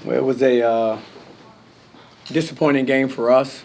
Well, it was a disappointing game for us,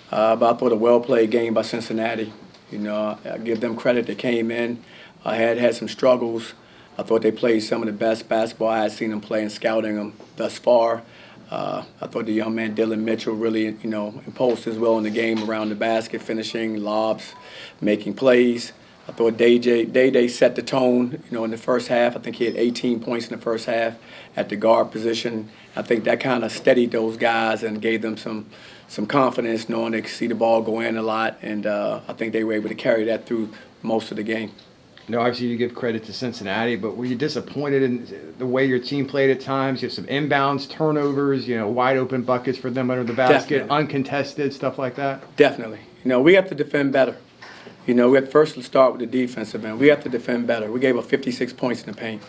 but I thought a well-played game by Cincinnati. I give them credit. They came in, had some struggles. I thought they played some of the best basketball I had seen them play in scouting them thus far. I thought the young man Dylan Mitchell really, imposed his will in the game around the basket, finishing lobs, making plays. I thought Day set the tone, in the first half. I think he had 18 points in the first half at the guard position. I think that kind of steadied those guys and gave them some confidence, knowing they could see the ball go in a lot. And I think they were able to carry that through most of the game. Obviously you give credit to Cincinnati, but were you disappointed in the way your team played at times? You have some inbounds, turnovers, wide open buckets for them under the basket, Definitely. Uncontested, stuff like that? Definitely. We have to defend better. We have first to start with the defensive end. We have to defend better. We gave up 56 points in the paint.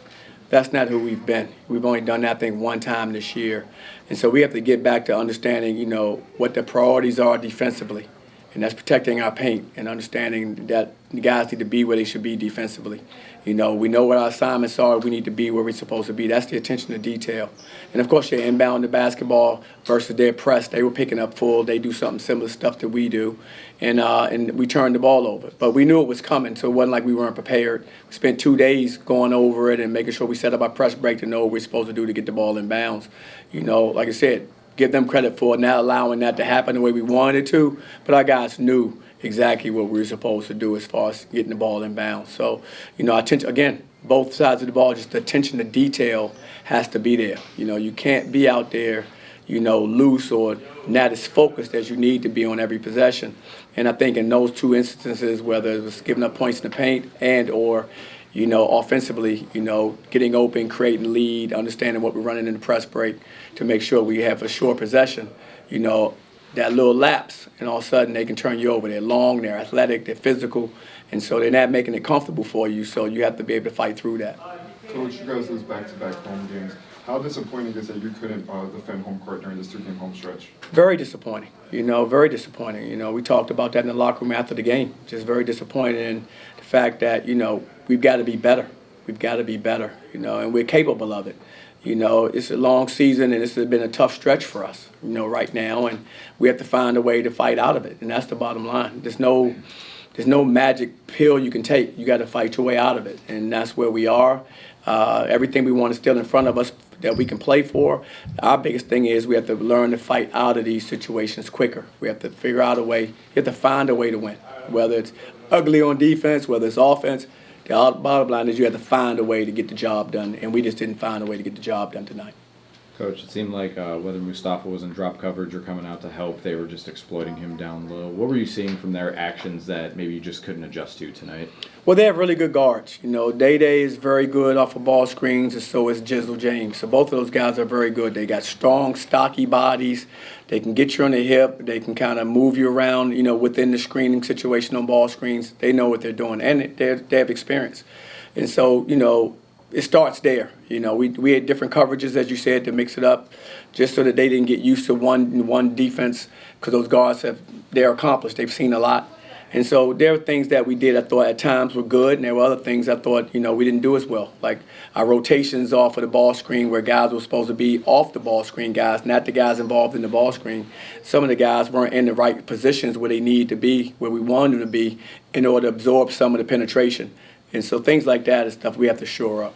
That's not who we've been. We've only done that thing one time this year. And so we have to get back to understanding, what the priorities are defensively. And that's protecting our paint and understanding that the guys need to be where they should be defensively. We know what our assignments are. We need to be where we're supposed to be. That's the attention to detail. And, of course, you're inbound the basketball versus their press. They were picking up full. They do something similar stuff that we do. And we turned the ball over. But we knew it was coming, so it wasn't like we weren't prepared. We spent 2 days going over it and making sure we set up our press break to know what we're supposed to do to get the ball in bounds. Like I said, give them credit for not allowing that to happen the way we wanted it to, but our guys knew exactly what we were supposed to do as far as getting the ball in bounds. So, attention, again, both sides of the ball, just the attention to detail has to be there. You can't be out there, loose or not as focused as you need to be on every possession. And I think in those two instances, whether it was giving up points in the paint and or offensively, getting open, creating lead, understanding what we're running in the press break to make sure we have a short possession, that little lapse, and all of a sudden they can turn you over. They're long, they're athletic, they're physical, and so they're not making it comfortable for you, so you have to be able to fight through that. Coach, you guys lose back-to-back home games. How disappointing is that you couldn't defend home court during this 2-game home stretch? Very disappointing, very disappointing. We talked about that in the locker room after the game. Just very disappointed in the fact that, we've got to be better. We've got to be better, and we're capable of it. It's a long season, and this has been a tough stretch for us, right now, and we have to find a way to fight out of it, and that's the bottom line. There's no magic pill you can take. You got to fight your way out of it, and that's where we are. Everything we want is still in front of us that we can play for. Our biggest thing is we have to learn to fight out of these situations quicker. We have to figure out a way. You have to find a way to win, whether it's ugly on defense, whether it's offense. The bottom line is you have to find a way to get the job done, and we just didn't find a way to get the job done tonight. Coach, it seemed like whether Mustafa was in drop coverage or coming out to help, they were just exploiting him down low. What were you seeing from their actions that maybe you just couldn't adjust to tonight? Well, they have really good guards. Day is very good off of ball screens, and so is Jizzle James. So both of those guys are very good. They got strong, stocky bodies. They can get you on the hip. They can kind of move you around, within the screening situation on ball screens. They know what they're doing, and they have experience. And so, it starts there. We had different coverages, as you said, to mix it up, just so that they didn't get used to one defense, because those guards they're accomplished. They've seen a lot. And so there were things that we did I thought at times were good, and there were other things I thought, we didn't do as well. Like our rotations off of the ball screen where guys were supposed to be off the ball screen guys, not the guys involved in the ball screen. Some of the guys weren't in the right positions where they need to be, where we wanted them to be, in order to absorb some of the penetration. And so things like that is stuff we have to shore up.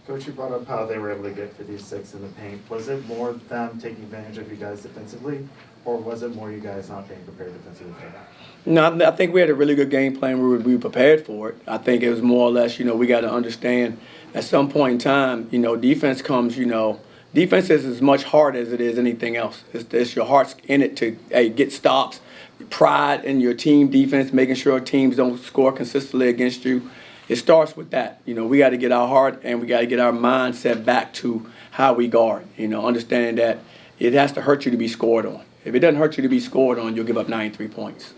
Coach, you brought up how they were able to get 56 in the paint. Was it more them taking advantage of you guys defensively, or was it more you guys not being prepared defensively for that? No, I think we had a really good game plan. We were prepared for it. I think it was more or less, we got to understand at some point in time, defense comes, defense is as much heart as it is anything else. It's your heart's in it to get stops, pride in your team defense, making sure teams don't score consistently against you. It starts with that. We got to get our heart and we got to get our mindset back to how we guard. Understanding that it has to hurt you to be scored on. If it doesn't hurt you to be scored on, you'll give up 93 points.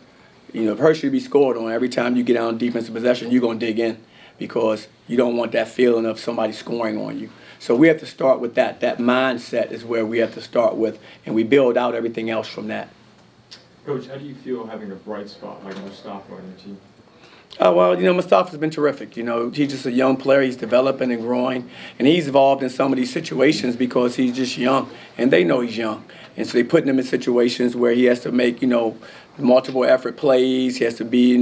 If it hurts you to be scored on, every time you get out on defensive possession, you're going to dig in because you don't want that feeling of somebody scoring on you. So we have to start with that. That mindset is where we have to start with, and we build out everything else from that. Coach, how do you feel having a bright spot like Mustafa on your team? Well, Mustafa's been terrific. He's just a young player. He's developing and growing, and he's involved in some of these situations because he's just young, and they know he's young. And so they're putting him in situations where he has to make, multiple effort plays. He has to be,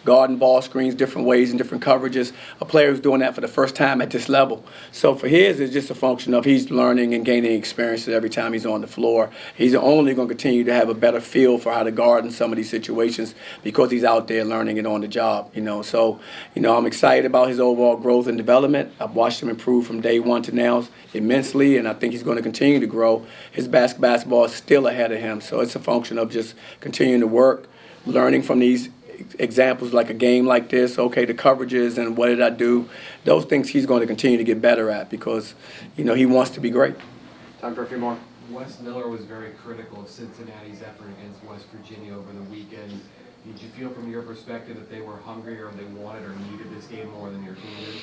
guarding ball screens different ways and different coverages. A player who's doing that for the first time at this level. So for his, it's just a function of he's learning and gaining experiences every time he's on the floor. He's only going to continue to have a better feel for how to guard in some of these situations because he's out there learning it on the job. So I'm excited about his overall growth and development. I've watched him improve from day one to now immensely, and I think he's going to continue to grow. His basketball is still ahead of him, so it's a function of just continuing to work, learning from these examples like a game like this, okay, the coverages and what did I do. Those things he's going to continue to get better at because, he wants to be great. Time for a few more. Wes Miller was very critical of Cincinnati's effort against West Virginia over the weekend. Did you feel from your perspective that they were hungry or they wanted or needed this game more than your team did?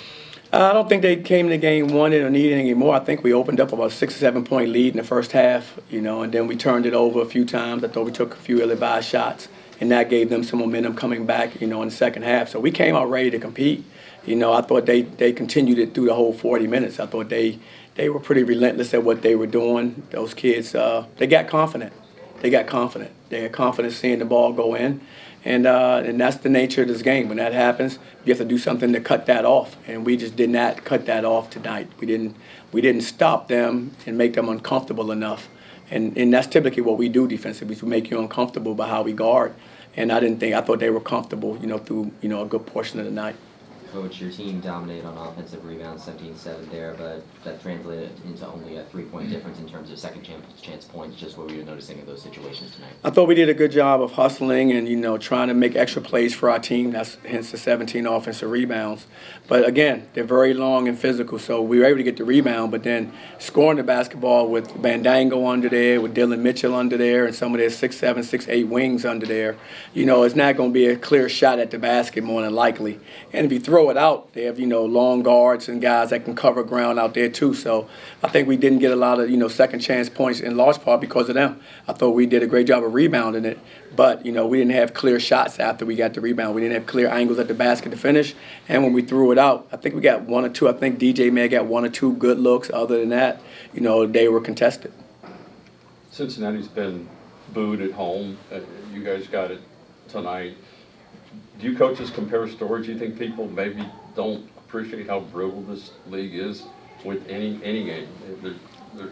I don't think they came to the game wanted or needed any more. I think we opened up about a 6 or 7 point lead in the first half, and then we turned it over a few times. I thought we took a few ill-advised shots, and that gave them some momentum coming back, in the second half. So we came out ready to compete. I thought they continued it through the whole 40 minutes. I thought they were pretty relentless at what they were doing. Those kids, they got confident. They had confidence seeing the ball go in. And that's the nature of this game. When that happens, you have to do something to cut that off. And we just did not cut that off tonight. We didn't stop them and make them uncomfortable enough. And that's typically what we do defensively. We make you uncomfortable by how we guard. And I thought they were comfortable, through, a good portion of the night. Coach, your team dominated on offensive rebounds, 17-7 there, but that translated into only a 3-point difference in terms of second chance points. Just what were you noticing in those situations tonight? I thought we did a good job of hustling and, trying to make extra plays for our team. That's hence the 17 offensive rebounds. But again, they're very long and physical, so we were able to get the rebound, but then scoring the basketball with Bandango under there, with Dylan Mitchell under there, and some of their 6'7", 6'8" wings under there, it's not going to be a clear shot at the basket more than likely. And if you throw it out, they have, long guards and guys that can cover ground out there too. So I think we didn't get a lot of, second chance points in large part because of them. I thought we did a great job of rebounding it, but, we didn't have clear shots after we got the rebound. We didn't have clear angles at the basket to finish. And when we threw it out, I think we got 1 or 2. I think DJ may have got 1 or 2 good looks. Other than that, they were contested. Cincinnati's been booed at home. You guys got it tonight. Do you coaches compare stories? Do you think people maybe don't appreciate how brutal this league is with any game?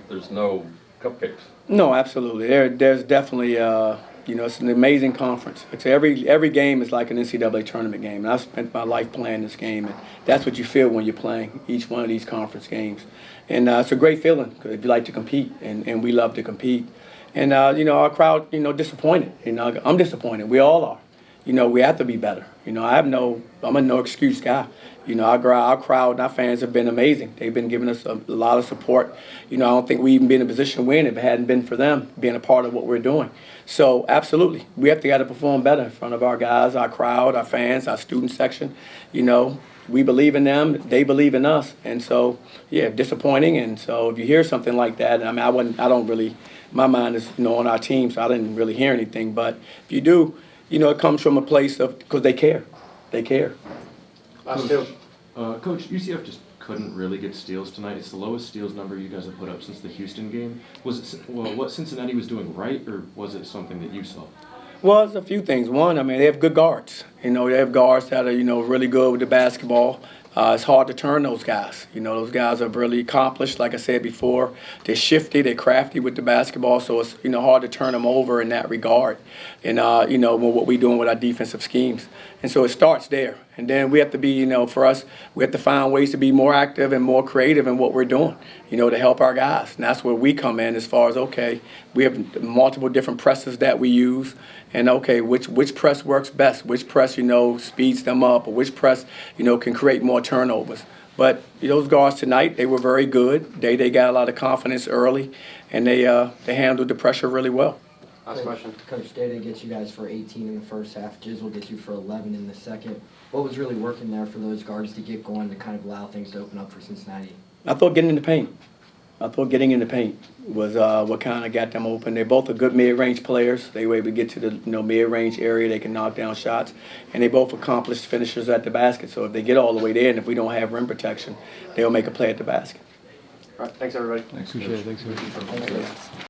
There's no cupcakes. No, absolutely. There's definitely, it's an amazing conference. It's every game is like an NCAA tournament game. And I've spent my life playing this game, and that's what you feel when you're playing each one of these conference games. And it's a great feeling because you like to compete, and we love to compete. And, our crowd, disappointed. I'm disappointed. We all are. We have to be better. I'm a no excuse guy. Our crowd and our fans have been amazing. They've been giving us a lot of support. I don't think we'd even be in a position to win if it hadn't been for them being a part of what we're doing. So absolutely, we have to perform better in front of our guys, our crowd, our fans, our student section. We believe in them, they believe in us, and so disappointing. And so if you hear something like that, I don't really. My mind is on our team, so I didn't really hear anything. But if you do. It comes from a place of because they care. They care. Last two. Coach, UCF just couldn't really get steals tonight. It's the lowest steals number you guys have put up since the Houston game. Was it what Cincinnati was doing right, or was it something that you saw? Well, it's a few things. One, they have good guards. They have guards that are, really good with the basketball. It's hard to turn those guys. Those guys are really accomplished, like I said before. They're shifty, they're crafty with the basketball, so it's, hard to turn them over in that regard. And, what we're doing with our defensive schemes. And so it starts there. And then we have to be, for us, we have to find ways to be more active and more creative in what we're doing, to help our guys. And that's where we come in as far as, okay, we have multiple different presses that we use. And, okay, which press works best? Which press, speeds them up? Or which press, can create more turnovers? But those guards tonight, they were very good. They got a lot of confidence early, and they handled the pressure really well. Last question. Coach Data gets you guys for 18 in the first half. Jizzle gets you for 11 in the second. What was really working there for those guards to get going to kind of allow things to open up for Cincinnati? I thought getting in the paint. I thought getting in the paint was what kind of got them open. They're both are good mid-range players. They were able to get to the mid-range area. They can knock down shots, and they both accomplished finishers at the basket. So if they get all the way there, and if we don't have rim protection, they'll make a play at the basket. All right, thanks, everybody. Appreciate it. Thanks, Coach.